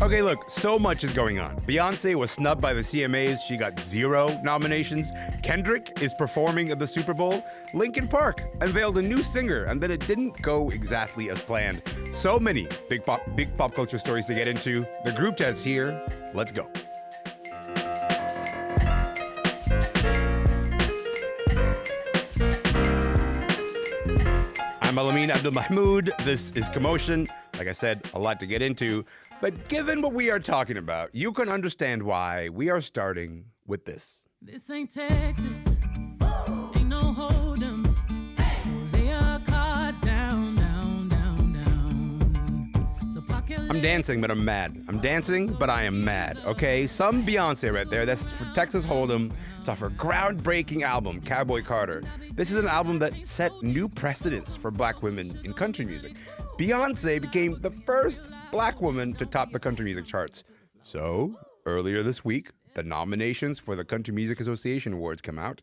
Okay, look, so much is going on. Beyoncé was snubbed by the CMAs. She got 0 nominations. Kendrick is performing at the Super Bowl. Linkin Park unveiled a new singer, and then it didn't go exactly as planned. So many big pop culture stories to get into. The group chat's here. Let's go. I'm Elamin Abdul-Mahmoud. This is Commotion. Like I said, a lot to get into. But given what we are talking about, you can understand why we are starting with this. This ain't Texas. Ain't no hold'em. So lay your cards down, down, down, down. So I'm dancing, but I'm mad. I'm dancing, but I am mad, okay? Some Beyoncé right there. That's for Texas Hold'em. It's off her groundbreaking album, Cowboy Carter. This is an album that set new precedents for black women in country music. Beyoncé became the first black woman to top the country music charts. So, earlier this week, the nominations for the Country Music Association Awards come out.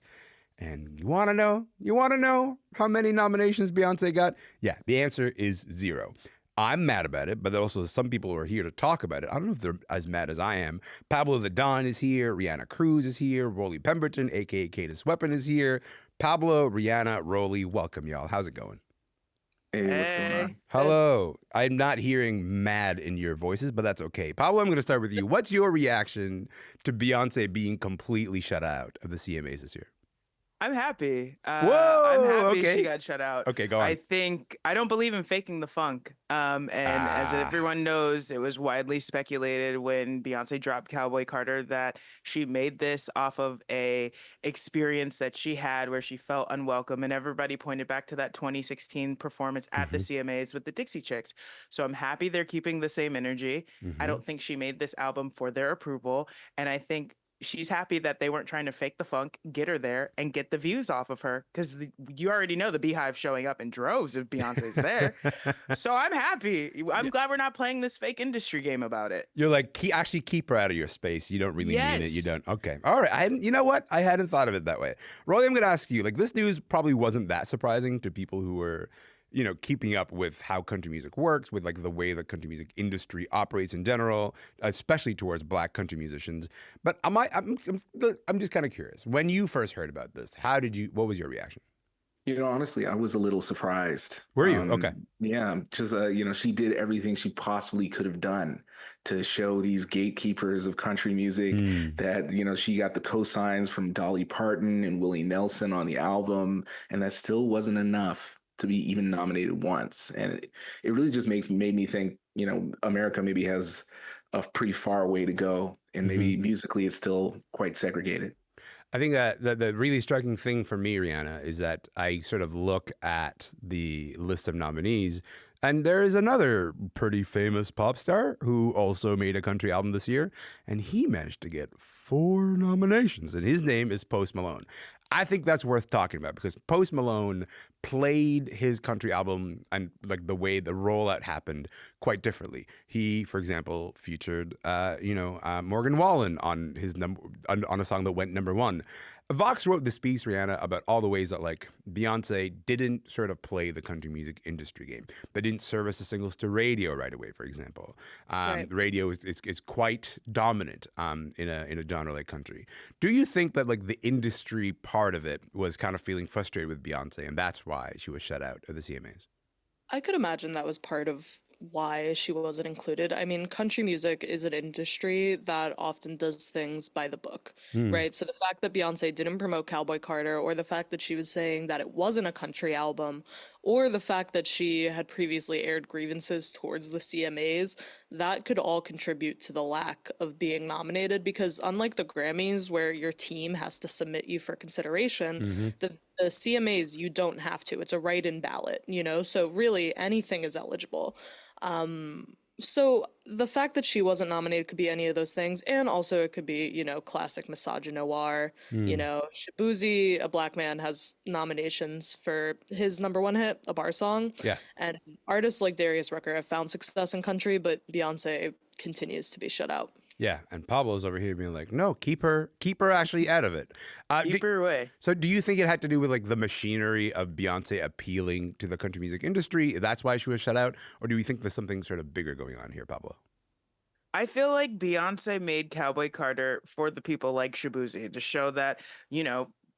And you want to know? You want to know how many nominations Beyoncé got? Yeah, the answer is 0. I'm mad about it, but there are also some people who are here to talk about it. I don't know if they're as mad as I am. Pablo The Don is here. Reanna Cruz is here. Rolly Pemberton, a.k.a. Cadence Weapon, is here. Pablo, Reanna, Rolly, welcome, y'all. How's it going? Hey, what's going on? Hello. I'm not hearing mad in your voices, but that's okay. Pablo, I'm going to start with you. What's your reaction to Beyoncé being completely shut out of the CMAs this year? I'm happy. Whoa, I'm happy okay. she got shut out. Okay, go on. I don't believe in faking the funk. As everyone knows, it was widely speculated when Beyoncé dropped Cowboy Carter that she made this off of a experience that she had where she felt unwelcome, and everybody pointed back to that 2016 performance at the CMAs with the Dixie Chicks. So I'm happy they're keeping the same energy. I don't think she made this album for their approval, and I think she's happy that they weren't trying to fake the funk, get her there, and get the views off of her. Because you already know the Beehive showing up in droves if Beyonce's there. So I'm happy. I'm glad we're not playing this fake industry game about it. You're like, actually keep her out of your space. You don't really mean it. You don't. Okay. All right. You know what? I hadn't thought of it that way. Rolly, I'm going to ask you, like, this news probably wasn't that surprising to people who were, you know, keeping up with how country music works, with like the way the country music industry operates in general, especially towards black country musicians. But I'm just kind of curious. When you first heard about this, what was your reaction? You know, honestly, I was a little surprised. Were you? Okay. Yeah, just, she did everything she possibly could have done to show these gatekeepers of country music that, she got the cosigns from Dolly Parton and Willie Nelson on the album, and that still wasn't enough to be even nominated once. And it really just made me think, America maybe has a pretty far way to go, and maybe musically it's still quite segregated. I think that the really striking thing for me, Reanna, is that I sort of look at the list of nominees, and there is another pretty famous pop star who also made a country album this year, and he managed to get 4 nominations, and his name is Post Malone. I think that's worth talking about because Post Malone played his country album and like the way the rollout happened quite differently. He, for example, featured Morgan Wallen on his on a song that went #1. Vox wrote this piece, Reanna, about all the ways that like Beyoncé didn't sort of play the country music industry game. They didn't service the singles to radio right away, for example. Right. Radio is quite dominant in a genre like country. Do you think that like the industry part of it was kind of feeling frustrated with Beyoncé, and that's why she was shut out of the CMAs? I could imagine that was part of why she wasn't included. I mean, country music is an industry that often does things by the book, right? So the fact that Beyoncé didn't promote Cowboy Carter, or the fact that she was saying that it wasn't a country album, or the fact that she had previously aired grievances towards the CMAs, that could all contribute to the lack of being nominated, because unlike the Grammys where your team has to submit you for consideration, the CMAs, you don't have to. It's a write-in ballot, so really anything is eligible. So the fact that she wasn't nominated could be any of those things, and also it could be, classic misogynoir. Shabuzi, a black man, has nominations for his #1 hit, a bar song. Yeah. And artists like Darius Rucker have found success in country, but Beyoncé continues to be shut out. Yeah, and Pablo's over here being like, no, keep her actually out of it. Keep her away. So do you think it had to do with like the machinery of Beyoncé appealing to the country music industry? That's why she was shut out? Or do you think there's something sort of bigger going on here, Pablo? I feel like Beyonce made Cowboy Carter for the people like Shabuzi to show that,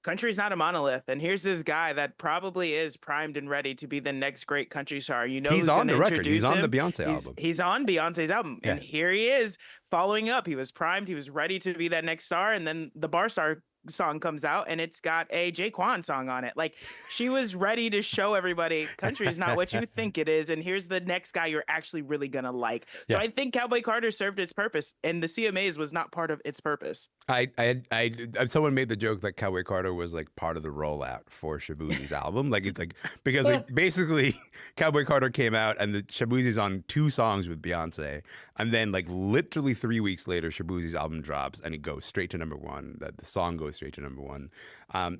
country's not a monolith. And here's this guy that probably is primed and ready to be the next great country star. You know He's who's on going to the record. He's introduce on the him? Beyonce album. He's on Beyonce's album. Yeah. And here he is following up. He was primed. He was ready to be that next star. And then the Bar Star song comes out and it's got a Jaquan song on it. Like, she was ready to show everybody country is not what you think it is, and here's the next guy you're actually really gonna like. So I think Cowboy Carter served its purpose, and the CMAs was not part of its purpose. Someone made the joke that Cowboy Carter was like part of the rollout for Shabuzi's album. Like, it's like, because like, basically Cowboy Carter came out and the Shabuzi's on 2 songs with Beyonce, and then like literally 3 weeks later Shabuzi's album drops and it goes straight to #1. That the song goes straight to #1.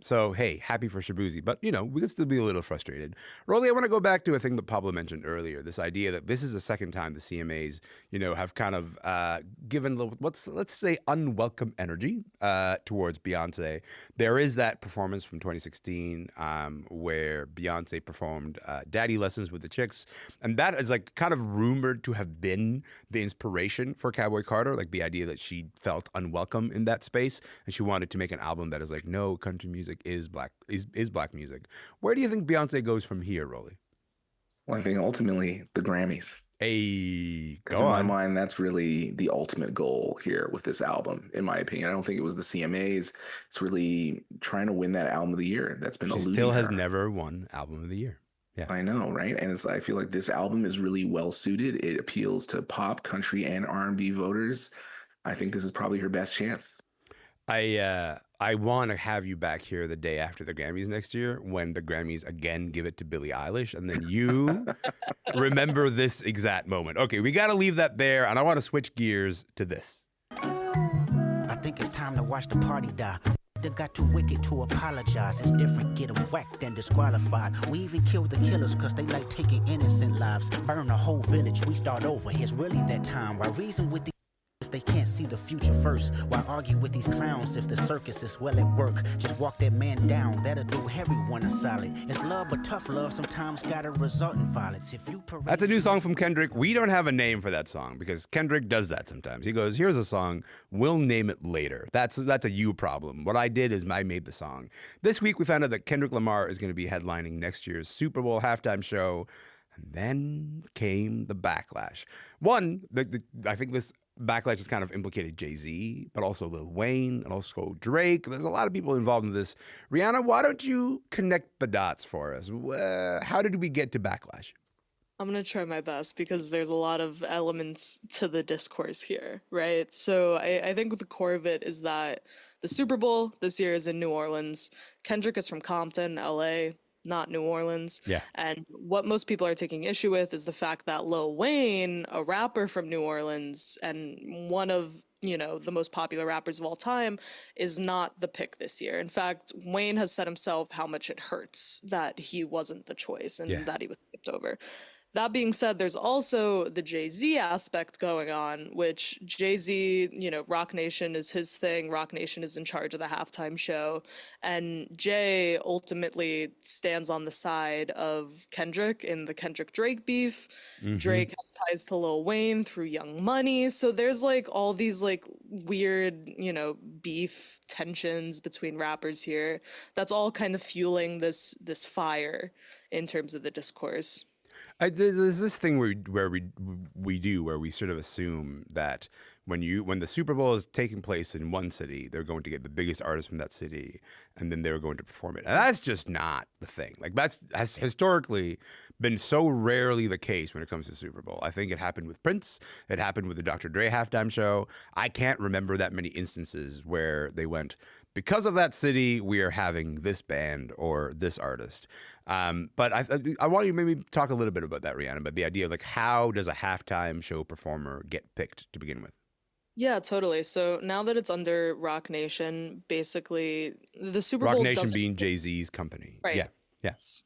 So hey, happy for Shabuzi, but we can still be a little frustrated. Rolly, I want to go back to a thing that Pablo mentioned earlier. This idea that this is the second time the CMAs, have kind of given let's say unwelcome energy towards Beyonce. There is that performance from 2016 where Beyonce performed Daddy Lessons with the Chicks, and that is like kind of rumored to have been the inspiration for Cowboy Carter, like the idea that she felt unwelcome in that space and she wanted to make an album that is like, no, country music is black music. Where do you think Beyonce goes from here, Rolly? Well, I think ultimately the Grammys. Because in my mind, that's really the ultimate goal here with this album, in my opinion. I don't think it was the CMAs. It's really trying to win that album of the year. That's been eluding her. She still has never won album of the year. Yeah, I know, right? And I feel like this album is really well suited. It appeals to pop, country, and R&B voters. I think this is probably her best chance. I want to have you back here the day after the Grammys next year, when the Grammys again give it to Billie Eilish, and then you remember this exact moment. Okay, we got to leave that there, and I want to switch gears to this. I think it's time to watch the party die. They got too wicked to apologize. It's different, get them whacked and disqualified. We even kill the killers cause they like taking innocent lives. Burn the whole village, we start over. It's really that time. Why reason with the if they can't see the future first? Why argue with these clowns if the circus is well at work? Just walk that man down, that'll do everyone a solid. It's love, but tough love sometimes gotta result in violence. If you That's a new song from Kendrick. We don't have a name for that song because Kendrick does that sometimes. He goes, here's a song, we'll name it later. That's a you problem. What I did is I made the song. This week we found out that Kendrick Lamar is going to be headlining next year's Super Bowl halftime show. And then came the backlash. I think this backlash has kind of implicated Jay-Z, but also Lil Wayne and also Drake. There's a lot of people involved in this. Reanna, why don't you connect the dots for us? How did we get to backlash? I'm going to try my best because there's a lot of elements to the discourse here, right? So I think the core of it is that the Super Bowl this year is in New Orleans. Kendrick is from Compton, LA, not New Orleans. Yeah. And what most people are taking issue with is the fact that Lil Wayne, a rapper from New Orleans and one of the most popular rappers of all time, is not the pick this year. In fact, Wayne has said himself how much it hurts that he wasn't the choice and that he was skipped over. That being said, there's also the Jay-Z aspect going on, which Jay-Z, Rock Nation is his thing. Rock Nation is in charge of the halftime show. And Jay ultimately stands on the side of Kendrick in the Kendrick-Drake beef. Mm-hmm. Drake has ties to Lil Wayne through Young Money. So there's all these weird, beef tensions between rappers here. That's all kind of fueling this fire in terms of the discourse. There's this thing where we sort of assume that when the Super Bowl is taking place in one city, they're going to get the biggest artist from that city, and then they're going to perform it. And that's just not the thing. Has historically been so rarely the case when it comes to Super Bowl. I think it happened with Prince. It happened with the Dr. Dre halftime show. I can't remember that many instances where they went, because of that city, we are having this band or this artist. But I want you to maybe talk a little bit about that, Reanna, about the idea of how does a halftime show performer get picked to begin with? Yeah, totally. So now that it's under Rock Nation, basically the Super Bowl Rock Nation being Jay-Z's company. Right. Yeah. Yes.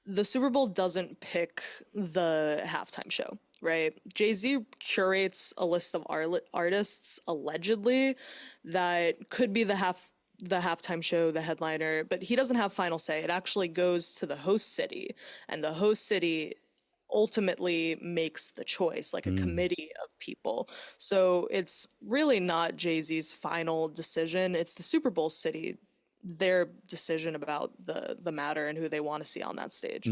The Super Bowl doesn't pick the halftime show, right? Jay-Z curates a list of artists, allegedly, that could be the halftime show, the headliner, but he doesn't have final say. It actually goes to the host city, and the host city ultimately makes the choice, like a committee of people. So it's really not Jay-Z's final decision. It's the Super Bowl city, their decision about the matter and who they want to see on that stage.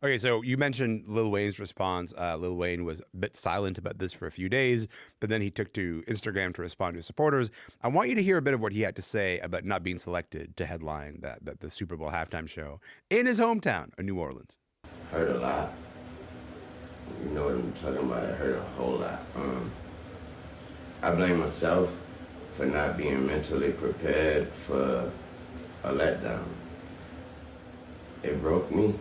Okay, so you mentioned Lil Wayne's response. Lil Wayne was a bit silent about this for a few days, but then he took to Instagram to respond to his supporters. I want you to hear a bit of what he had to say about not being selected to headline the Super Bowl halftime show in his hometown of New Orleans. Hurt a lot. You know what I'm talking about? It hurt a whole lot. I blame myself for not being mentally prepared for a letdown. It broke me,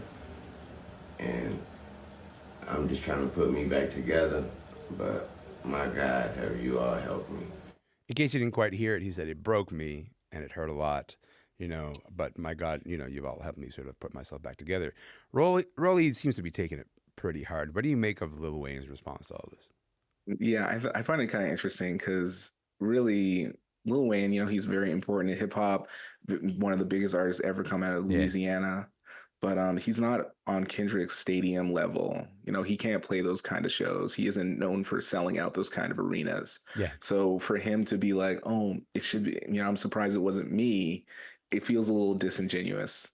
and I'm just trying to put me back together, but my God, have you all helped me. In case you didn't quite hear it, he said it broke me and it hurt a lot, but my God, you've all helped me sort of put myself back together. Rolly seems to be taking it pretty hard. What do you make of Lil Wayne's response to all this? Yeah, I find it kind of interesting because really Lil Wayne, he's very important in hip hop, one of the biggest artists ever come out of Louisiana. But he's not on Kendrick's stadium level. He can't play those kind of shows. He isn't known for selling out those kind of arenas. Yeah. So for him to be like, oh, it should be, I'm surprised it wasn't me, it feels a little disingenuous.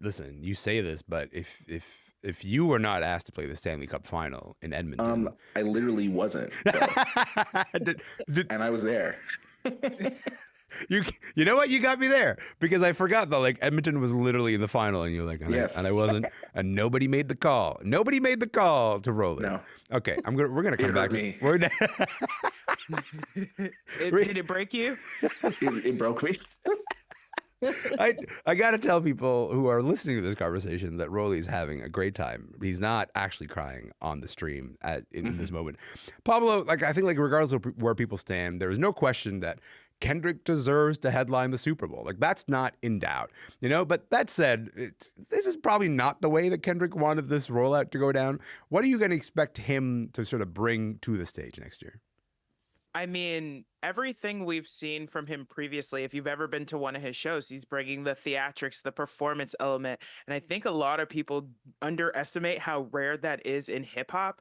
Listen, you say this, but if you were not asked to play the Stanley Cup final in Edmonton, I literally wasn't, and I was there. You know what? You got me there because I forgot that Edmonton was literally in the final, and you're like, yes, and I wasn't, and nobody made the call. Nobody made the call to roll it. No. Okay, we're gonna come back. Me. Did it break you? It broke me. I got to tell people who are listening to this conversation that Rolly's having a great time. He's not actually crying on the stream in this moment. Pablo, I think regardless of where people stand, there is no question that Kendrick deserves to headline the Super Bowl. That's not in doubt, But that said, this is probably not the way that Kendrick wanted this rollout to go down. What are you going to expect him to sort of bring to the stage next year? I mean, everything we've seen from him previously, if you've ever been to one of his shows, he's bringing the theatrics, the performance element. And I think a lot of people underestimate how rare that is in hip hop.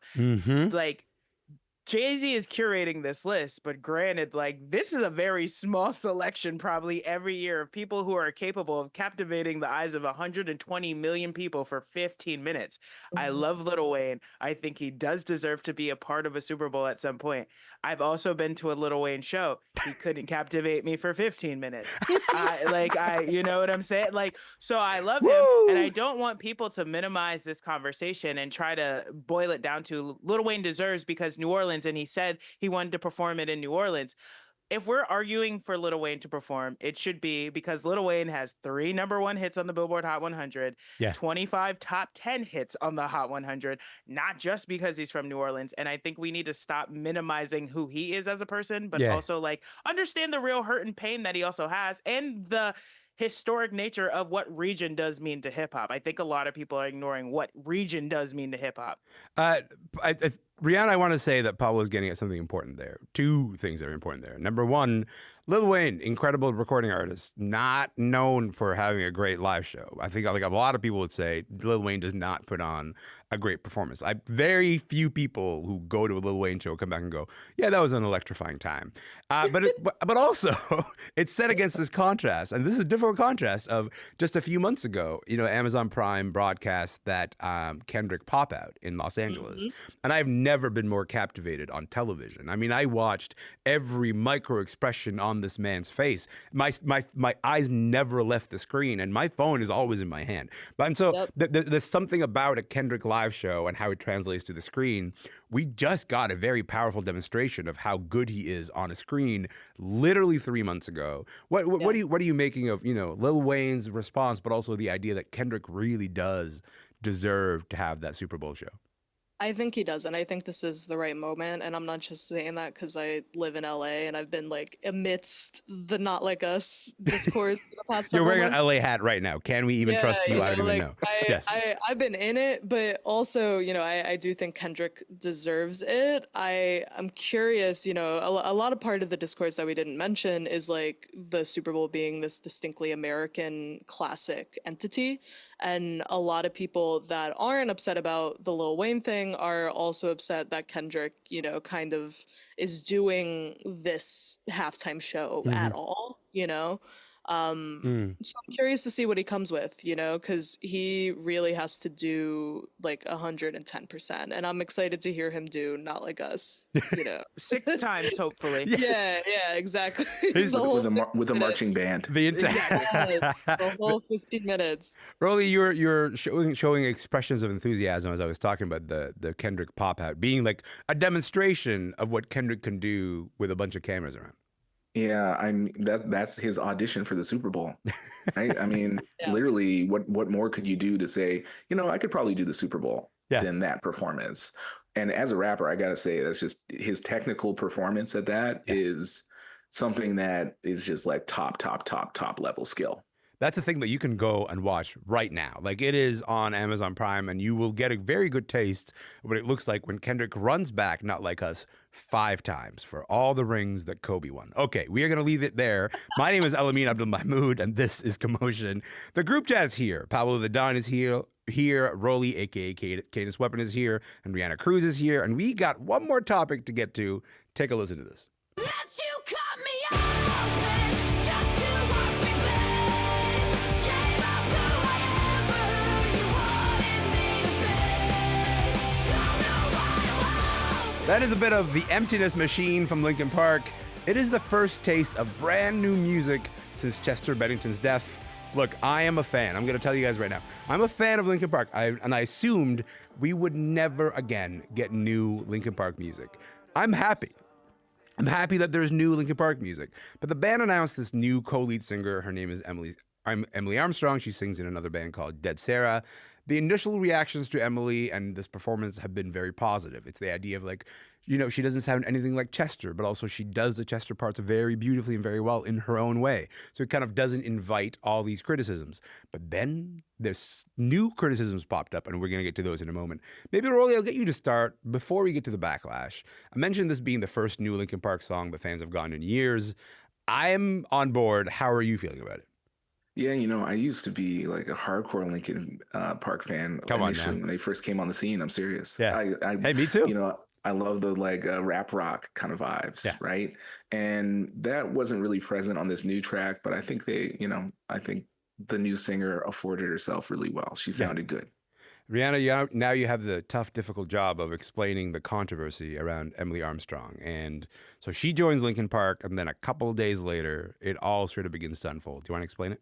Jay-Z is curating this list, but granted, this is a very small selection probably every year of people who are capable of captivating the eyes of 120 million people for 15 minutes. I love Lil Wayne. I think he does deserve to be a part of a Super Bowl at some point. I've also been to a Lil Wayne show. He couldn't captivate me for 15 minutes. You know what I'm saying? So I love him, and I don't want people to minimize this conversation and try to boil it down to Lil Wayne deserves because New Orleans, and he said he wanted to perform it in New Orleans. If we're arguing for Lil Wayne to perform, it should be because Lil Wayne has 3 #1 hits on the Billboard Hot 100, 25 top 10 hits on the Hot 100, not just because he's from New Orleans. And I think we need to stop minimizing who he is as a person, but also understand the real hurt and pain that he also has and the historic nature of what region does mean to hip hop. I think a lot of people are ignoring what region does mean to hip hop. Reanna, I want to say that Pablo is getting at something important there. 2 things that are important there. Number 1, Lil Wayne, incredible recording artist, not known for having a great live show. I think a lot of people would say Lil Wayne does not put on a great performance. Very few people who go to a Lil Wayne show come back and go, yeah, that was an electrifying time. But also, it's set against this contrast, and this is a difficult contrast of just a few months ago, Amazon Prime broadcast that Kendrick pop out in Los Angeles. And I've never been more captivated on television. I mean, I watched every micro expression on this man's face. My eyes never left the screen, and my phone is always in my hand. And so there's something about a Kendrick live show and how it translates to the screen. We just got a very powerful demonstration of how good he is on a screen literally 3 months ago. What are you making of Lil Wayne's response, but also the idea that Kendrick really does deserve to have that Super Bowl show? I think he does, and I think this is the right moment. And I'm not just saying that because I live in LA and I've been amidst the Not Like Us discourse past You're several wearing months. an LA hat right now. Can we even trust you? I don't even like, know. Yes. I've been in it, but also, I do think Kendrick deserves it. I'm curious, a lot of part of the discourse that we didn't mention is like the Super Bowl being this distinctly American classic entity. And a lot of people that aren't upset about the Lil Wayne thing are also upset that Kendrick, kind of is doing this halftime show at all, So I'm curious to see what he comes with, because he really has to do like 110%. And I'm excited to hear him do Not Like Us, 6 times, hopefully. Yeah, exactly. He's- The whole with a marching band. The Yes, the whole 15 minutes. Rolly, you're showing expressions of enthusiasm as I was talking about the Kendrick pop out being like a demonstration of what Kendrick can do with a bunch of cameras around. Yeah, that's his audition for the Super Bowl. Right? I mean, Yeah. literally, what more could you do to say, I could probably do the Super Bowl than that performance? And as a rapper, I gotta say, that's just his technical performance at that is something that is just like top level skill. That's a thing that you can go and watch right now. Like it is on Amazon Prime, and you will get a very good taste of what it looks like when Kendrick runs back Not Like Us 5 times for all the rings that Kobe won. Okay, we are going to leave it there. My name is Elamin Abdul Mahmoud, and this is Commotion. The group chat is here. Pablo The Don is here. Rolly, aka Cadence Weapon, is here, and Reanna Cruz is here. And we got one more topic to get to. Take a listen to this. Let you cut me open just to watch me play. Gave up whoever you wanted me to be. Don't know why. That is a bit of The Emptiness Machine from Linkin Park. It is the first taste of brand new music since Chester Bennington's death. Look, I am a fan. I'm going to tell you guys right now. I'm a fan of Linkin Park, and I assumed we would never again get new Linkin Park music. I'm happy. I'm happy that there's new Linkin Park music. But the band announced this new co-lead singer. Her name is Emily Armstrong. She sings in another band called Dead Sarah. The initial reactions to Emily and this performance have been very positive. It's the idea of like, she doesn't sound anything like Chester, but also she does the Chester parts very beautifully and very well in her own way. So it kind of doesn't invite all these criticisms. But then there's new criticisms popped up, and we're going to get to those in a moment. Maybe, Rolly, I'll get you to start before we get to the backlash. I mentioned this being the first new Linkin Park song the fans have gotten in years. I am on board. How are you feeling about it? Yeah, I used to be like a hardcore Linkin Park fan initially when they first came on the scene. I'm serious. Yeah. Hey, me too. I love the like rap rock kind of vibes, right? And that wasn't really present on this new track, but I think I think the new singer afforded herself really well. She sounded good. Reanna, now you have the tough, difficult job of explaining the controversy around Emily Armstrong. And so she joins Linkin Park, and then a couple of days later, it all sort of begins to unfold. Do you want to explain it?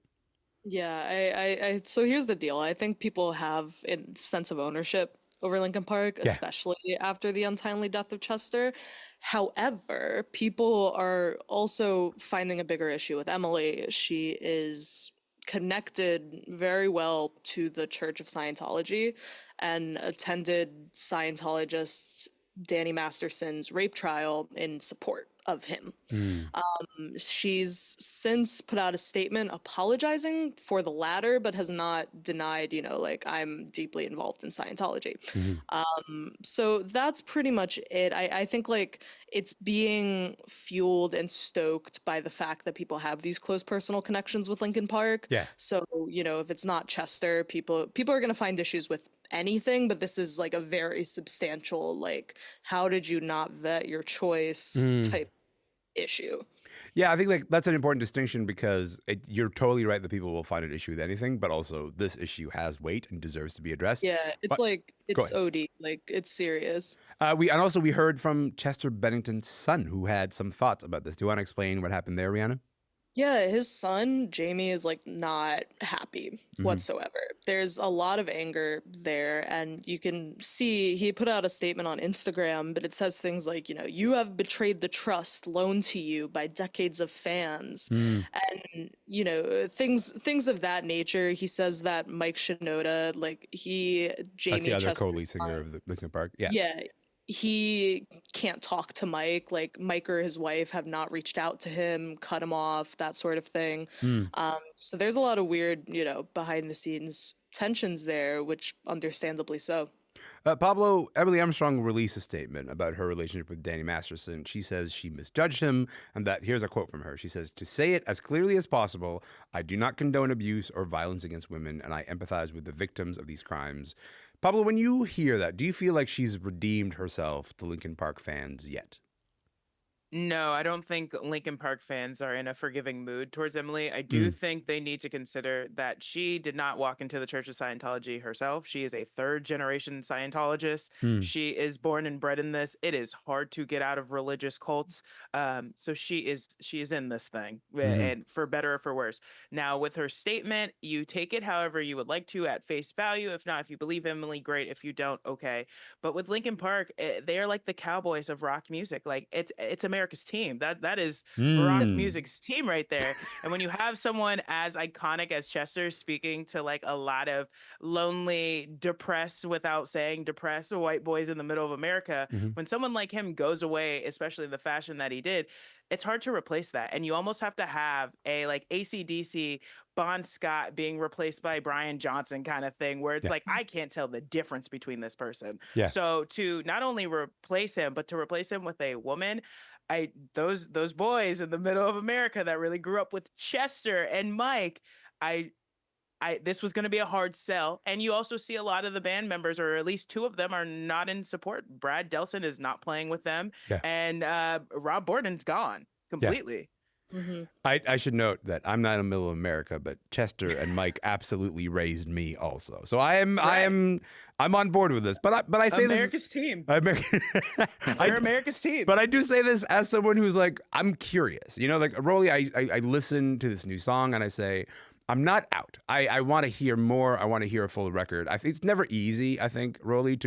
Yeah, so here's the deal. I think people have a sense of ownership over Linkin Park, especially after the untimely death of Chester. However, people are also finding a bigger issue with Emily. She is connected very well to the Church of Scientology and attended Scientologist Danny Masterson's rape trial in support of him. She's since put out a statement apologizing for the latter, but has not denied, I'm deeply involved in Scientology. So that's pretty much it. I think it's being fueled and stoked by the fact that people have these close personal connections with Linkin Park. Yeah. So, if it's not Chester, people are going to find issues with anything, but this is like a very substantial, how did you not vet your choice type issue. Yeah, I think that's an important distinction because you're totally right that people will find an issue with anything, but also this issue has weight and deserves to be addressed. Yeah, it's it's OD, it's serious. We heard from Chester Bennington's son, who had some thoughts about this. Do you want to explain what happened there, Reanna? Yeah, his son, Jamie, is not happy whatsoever. There's a lot of anger there, and you can see he put out a statement on Instagram, but it says things like, you have betrayed the trust loaned to you by decades of fans, and, things of that nature. He says that Mike Shinoda, Jamie That's the other Chester's co-lead singer of the Linkin Park. Yeah. Yeah. he can't talk to Mike. Like Mike or his wife have not reached out to him, cut him off, that sort of thing. So there's a lot of weird, behind the scenes tensions there, which understandably so. Pablo, Emily Armstrong released a statement about her relationship with Danny Masterson. She says she misjudged him, and that here's a quote from her. She says, "To say it as clearly as possible, I do not condone abuse or violence against women, and I empathize with the victims of these crimes." Pablo, when you hear that, do you feel like she's redeemed herself to Linkin Park fans yet? No, I don't think Linkin Park fans are in a forgiving mood towards Emily. I do think they need to consider that she did not walk into the Church of Scientology herself. She is a third generation Scientologist. She is born and bred in this. It is hard to get out of religious cults. So she is in this thing, and for better or for worse. Now, with her statement, you take it however you would like to at face value. If not, if you believe Emily, great. If you don't, okay. But with Linkin Park, they are like the Cowboys of rock music. Like it's America's team. That is rock music's team right there. And when you have someone as iconic as Chester speaking to like a lot of lonely, depressed, without saying depressed, white boys in the middle of America, when someone like him goes away, especially in the fashion that he did, it's hard to replace that. And you almost have to have a like AC/DC Bon Scott being replaced by Brian Johnson kind of thing, where it's like, I can't tell the difference between this person. So to not only replace him, but to replace him with a woman, those boys in the middle of America that really grew up with Chester and Mike, this was going to be a hard sell. And you also see a lot of the band members, or at least two of them, are not in support. Brad Delson is not playing with them, and Rob Borden's gone completely. I should note that I'm not in the middle of America, but Chester and Mike absolutely raised me also. So I'm on board with this. But I say America's team. They're America's team. But I do say this as someone who's like, I'm curious. Like Rolly, I listen to this new song and I say, I'm not out. I want to hear more. I want to hear a full record. It's never easy, I think, Rolly,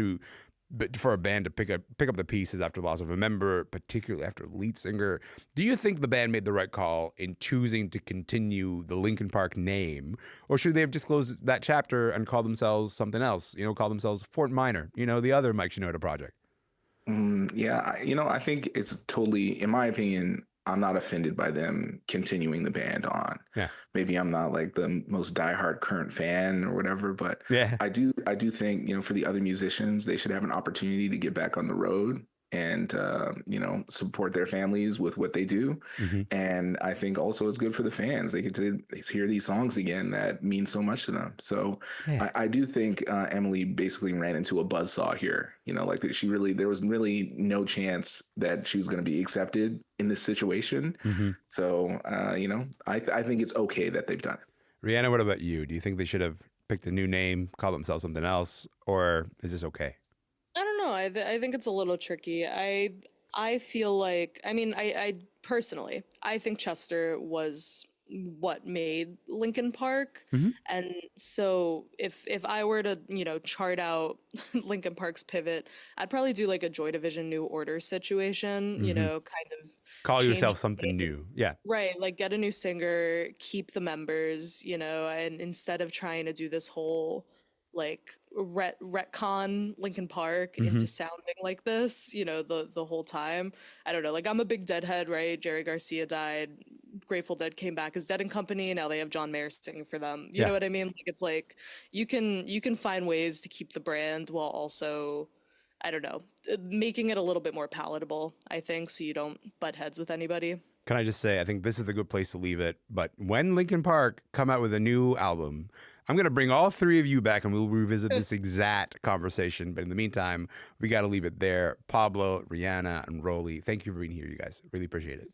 for a band to pick up the pieces after the loss of a member, particularly after the lead singer. Do you think the band made the right call in choosing to continue the Linkin Park name, or should they have just closed that chapter and call themselves something else? Call themselves Fort Minor, the other Mike Shinoda project. I think it's totally, in my opinion, I'm not offended by them continuing the band on. Maybe I'm not like the most diehard current fan or whatever, but I do think, for the other musicians, they should have an opportunity to get back on the road and, support their families with what they do. And I think also it's good for the fans. They get to hear these songs again that mean so much to them. So I do think Emily basically ran into a buzzsaw here, like that there was really no chance that she was going to be accepted in this situation. So, I think it's okay that they've done it. Reanna, what about you? Do you think they should have picked a new name, call themselves something else, or is this okay? I don't know. I think it's a little tricky. I feel like, I personally, I think Chester was what made Linkin Park. And so if I were to, chart out Linkin Park's pivot, I'd probably do like a Joy Division New Order situation, kind of call change yourself something new. Yeah. Right. Like get a new singer, keep the members, and instead of trying to do this whole like retcon Linkin Park into sounding like this, the whole time. I don't know. Like I'm a big Deadhead, right? Jerry Garcia died. Grateful Dead came back as Dead and Company. Now they have John Mayer singing for them. You know what I mean? Like it's like you can find ways to keep the brand while also, I don't know, making it a little bit more palatable, I think, so you don't butt heads with anybody. Can I just say, I think this is the good place to leave it. But when Linkin Park come out with a new album, I'm going to bring all three of you back and we'll revisit this exact conversation. But in the meantime, we got to leave it there. Pablo, Reanna, and Rolly, thank you for being here, you guys. Really appreciate it.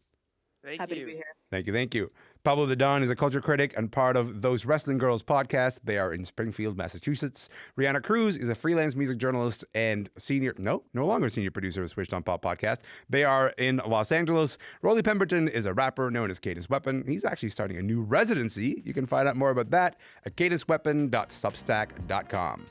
Happy to be here. Thank you. Pablo The Don is a culture critic and part of Those Wrestling Girls podcast. They are in Springfield, Massachusetts. Reanna Cruz is a freelance music journalist and no longer senior producer of Switched on Pop podcast. They are in Los Angeles. Rolly Pemberton is a rapper known as Cadence Weapon. He's actually starting a new residency. You can find out more about that at cadenceweapon.substack.com.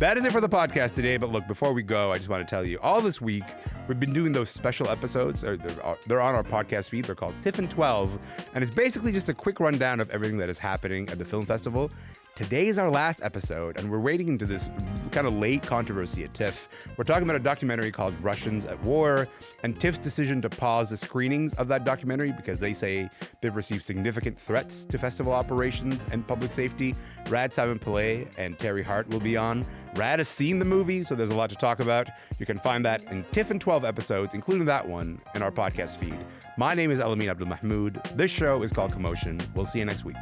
That is it for the podcast today. But look, before we go, I just want to tell you, all this week, we've been doing those special episodes. They're on our podcast feed. They're called Tiffin 12. And it's basically just a quick rundown of everything that is happening at the film festival. Today is our last episode, and we're wading into this kind of late controversy at TIFF. We're talking about a documentary called Russians at War, and TIFF's decision to pause the screenings of that documentary because they say they've received significant threats to festival operations and public safety. Rad Simon Pillay and Terry Hart will be on. Rad has seen the movie, so there's a lot to talk about. You can find that in TIFF in 12 episodes, including that one, in our podcast feed. My name is Elamin Abdul Mahmoud. This show is called Commotion. We'll see you next week.